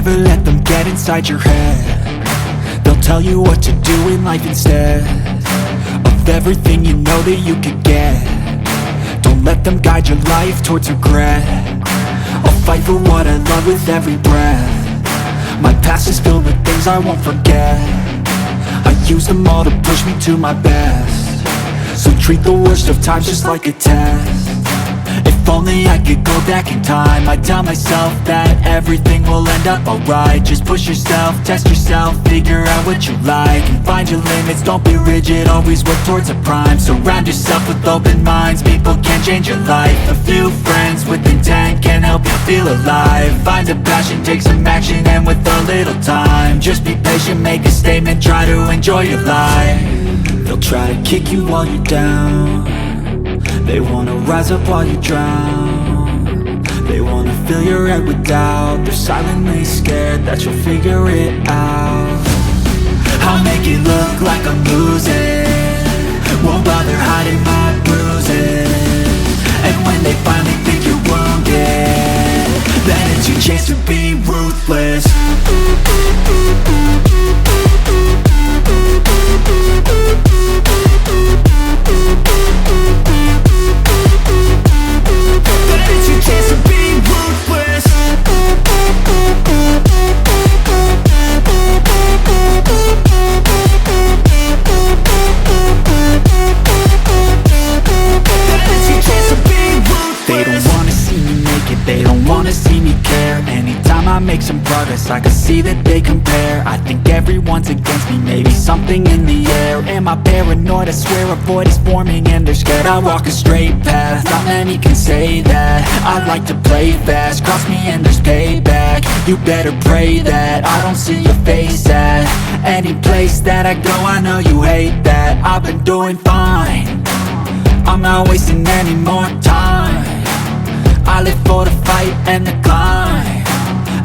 never let them get inside your head. They'll tell you what to do in life instead of everything you know that you could get. Don't let them guide your life towards regret. I'll fight for what I love with every breath. My past is filled with things I won't forget. I use them all to push me to my best. So treat the worst of times just like a test. If only I could go back in time, I'd tell myself that everything will end up alright. Just push yourself, test yourself, figure out what you like, and find your limits, don't be rigid, always work towards a prime. Surround yourself with open minds, people can change your life. A few friends with intent can help you feel alive. Find a passion, take some action, and with a little time, just be patient, make a statement, try to enjoy your life. They'll try to kick you while you're down. They wanna rise up while you drown. They wanna fill your head with doubt. They're silently scared that you'll figure it out. I'll make it look like I'm losing, won't bother hiding my bruises. And when they finally think you're wounded, then it's your chance to be ruthless. Make some progress, I can see that they compare. I think everyone's against me, maybe something in the air. Am I paranoid? I swear a void is forming and they're scared. I walk a straight path, not many can say that. I like to play fast, cross me and there's payback. You better pray that I don't see your face at any place that I go. I know you hate that. I've been doing fine, I'm not wasting any more time. I live for the fight and the climb,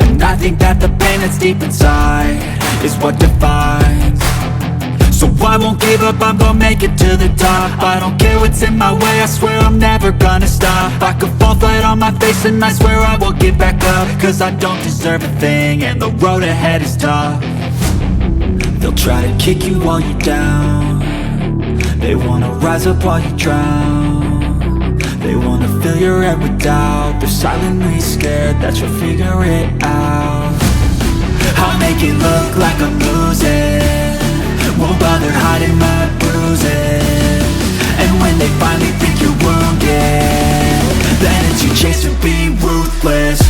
and I think that the pain that's deep inside is what defines. So I won't give up, I'm gonna make it to the top. I don't care what's in my way, I swear I'm never gonna stop. I could fall flat on my face and I swear I will get back up, cause I don't deserve a thing and the road ahead is tough. They'll try to kick you while you're down. They wanna rise up while you drown. They wanna fill your head with doubt. They're silently scared that you'll figure it out. I'll make it look like I'm losing, won't bother hiding my bruises. And when they finally think you're wounded, then it's your chance to be ruthless.